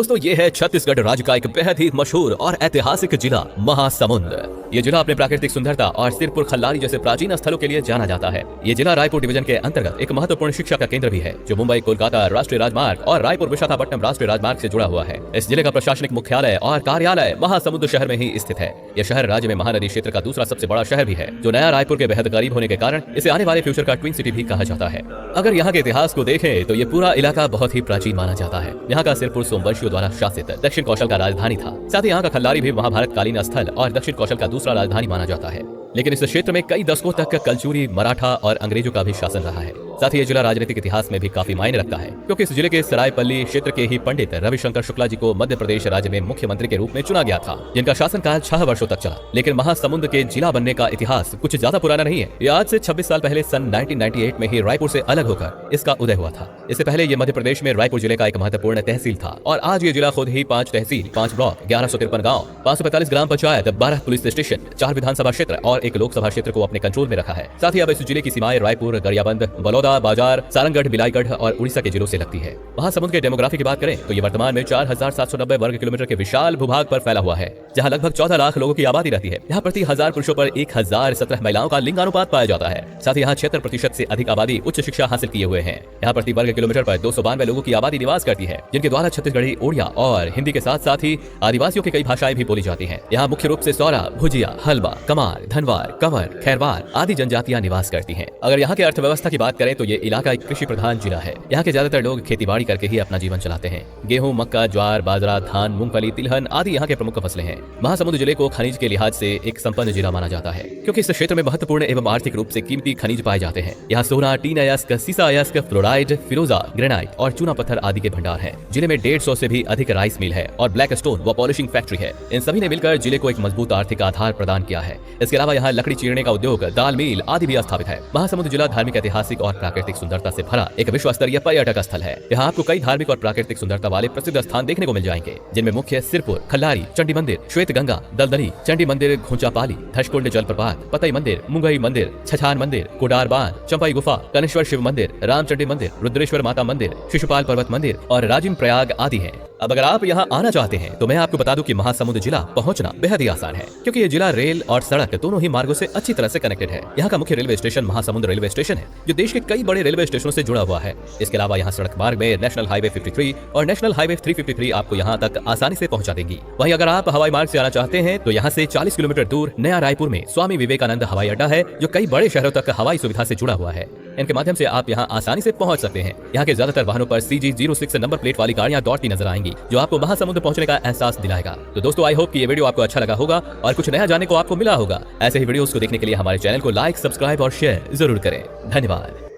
दोस्तों ये है छत्तीसगढ़ राज्य का एक बेहद ही मशहूर और ऐतिहासिक जिला महासमुंद। ये जिला अपने प्राकृतिक सुंदरता और सिरपुर खल्लारी जैसे प्राचीन स्थलों के लिए जाना जाता है। ये जिला रायपुर डिवीजन के अंतर्गत एक महत्वपूर्ण शिक्षा का केंद्र भी है, जो मुंबई कोलकाता राष्ट्रीय राजमार्ग और रायपुर विशाखापट्टनम राष्ट्रीय राजमार्ग से जुड़ा हुआ है। इस जिले का प्रशासनिक मुख्यालय और कार्यालय महासमुंद शहर में ही स्थित है। यह शहर राज्य में महानदी क्षेत्र का दूसरा सबसे बड़ा शहर भी है, जो नया रायपुर के बेहद करीब होने के कारण इसे आने वाले फ्यूचर का ट्विन सिटी भी कहा जाता है। अगर यहाँ के इतिहास को देखें तो ये पूरा इलाका बहुत ही प्राचीन माना जाता है। यहाँ का सिरपुर सोमवंशियों द्वारा शासित दक्षिण कौशल का राजधानी था। साथ ही यहाँ का खल्लारी भी महाभारत कालीन स्थल और दक्षिण कौशल का दूसरा राजधानी माना जाता है। लेकिन इस क्षेत्र में कई दशकों तक कलचुरी, मराठा और अंग्रेजों का भी शासन रहा है। साथ ही ये जिला राजनीतिक इतिहास में भी काफी मायने रखता है, क्योंकि इस जिले के सरायपल्ली क्षेत्र के ही पंडित रविशंकर शुक्ला जी को मध्य प्रदेश राज्य में मुख्यमंत्री के रूप में चुना गया था, जिनका शासनकाल 6 वर्षों तक चला। लेकिन महासमुंद के जिला बनने का इतिहास कुछ ज्यादा पुराना नहीं है। ये आज से 26 साल पहले सन 1998 में ही रायपुर से अलग होकर इसका उदय हुआ था। इससे पहले ये मध्य प्रदेश में रायपुर जिले का एक महत्वपूर्ण तहसील था और आज ये जिला खुद ही 5 तहसील, 5 ब्लॉक, 1153 गाँव, 545 ग्राम पंचायत, 12 पुलिस स्टेशन, 4 विधानसभा क्षेत्र और 1 लोकसभा क्षेत्र को अपने कंट्रोल में रखा है। साथ ही अब इस जिले की सीमाएं रायपुर, गरियाबंद, बलौदा, बाजार, सारंगढ़, बिलाईगढ़ और उड़ीसा के जिलों से लगती है। महासमुंद के डेमोग्राफी की बात करें तो ये वर्तमान में 4790 वर्ग किलोमीटर के विशाल भूभाग पर फैला हुआ है, जहां लगभग 14 लाख लोगों की आबादी रहती है। यहाँ प्रति 1000 पुरुषों पर 1017 महिलाओं का लिंगानुपात पाया जाता है। साथ ही यहाँ 76% से अधिक आबादी उच्च शिक्षा हासिल किए हुए हैं। यहाँ प्रति वर्ग किलोमीटर पर 292 लोगों की आबादी निवास करती है, जिनके द्वारा छत्तीसगढ़ी, उड़िया और हिंदी के साथ साथ ही आदिवासियों की कई भाषाएं भी बोली जाती है। यहाँ मुख्य रूप से सौरा, भुजिया, हलवा, कमार, धनवार, कंवर, खैरवार आदि जनजातियां निवास करती हैं। अगर यहाँ की अर्थव्यवस्था की बात करें तो ये इलाका एक कृषि प्रधान जिला है। यहाँ के ज्यादातर लोग खेतीबाड़ी करके ही अपना जीवन चलाते हैं। गेहूं, मक्का, ज्वार, बाजरा, धान, मूंगफली, तिलहन आदि यहाँ के प्रमुख फसलें हैं। महासमुंद जिले को खनिज के लिहाज से एक संपन्न जिला माना जाता है, क्योंकि इस क्षेत्र में महत्वपूर्ण एवं आर्थिक रूप से कीमती खनिज पाए जाते हैं। यहाँ सोना, टीन अयस्क, सीसा अयस्क, फ्लोराइड, फिरोजा, ग्रेनाइट और चूना पत्थर आदि के भंडार हैं। जिले में 150 से भी अधिक राइस मिल है और ब्लैक स्टोन व पॉलिशिंग फैक्ट्री है। इन सभी ने मिलकर जिले को एक मजबूत आर्थिक आधार प्रदान किया है। इसके अलावा यहाँ लकड़ी चीरने का उद्योग, दाल मिल आदि भी स्थापित है। महासमुंद जिला धार्मिक, ऐतिहासिक और प्राकृतिक सुंदरता से भरा एक विश्व स्तरीय पर्यटक स्थल है। यहाँ आपको कई धार्मिक और प्राकृतिक सुंदरता वाले प्रसिद्ध स्थान देखने को मिल जाएंगे, जिनमें मुख्य सिरपुर, खल्लारी, चंडी मंदिर, श्वेत गंगा, दलदली, चंडी मंदिर, घोंचापाली, धशकुंड जलप्रपात, पतई मंदिर, मुंगई मंदिर, छछान मंदिर, कोडार बांध, चंपाई गुफा, कनेश्वर शिव मंदिर, रामचंडी मंदिर, रुद्रेश्वर माता मंदिर, शिशुपाल पर्वत मंदिर और राजिम प्रयाग आदि हैं। अब अगर आप यहाँ आना चाहते हैं तो मैं आपको बता दूं कि महासमुंद जिला पहुंचना बेहद ही आसान है, क्योंकि ये जिला रेल और सड़क दोनों ही मार्गों से अच्छी तरह से कनेक्टेड है। यहाँ का मुख्य railway station Mahasamund railway station है, जो देश के कई बड़े रेलवे स्टेशनों से जुड़ा हुआ है। इसके अलावा यहाँ सड़क मार्ग में नेशनल हाईवे 53 और नेशनल हाईवे 353 आपको यहाँ तक आसानी से पहुँचा देंगी। वहीं अगर आप हवाई मार्ग से आना चाहते हैं तो यहाँ से 40 किलोमीटर दूर नया रायपुर में स्वामी विवेकानंद हवाई अड्डा है, जो कई बड़े शहरों तक हवाई सुविधा से जुड़ा हुआ है। इनके माध्यम से आप यहाँ आसानी से पहुंच सकते हैं। यहाँ के ज्यादातर वाहनों पर CG06 नंबर प्लेट वाली गाड़ियां दौड़ती नजर आएंगी, जो आपको महासमुंद पहुंचने का एहसास दिलाएगा। तो दोस्तों, आई होप कि ये वीडियो आपको अच्छा लगा होगा और कुछ नया जानने को आपको मिला होगा। ऐसे ही वीडियोस को देखने के लिए हमारे चैनल को लाइक, सब्सक्राइब और शेयर जरूर करें। धन्यवाद।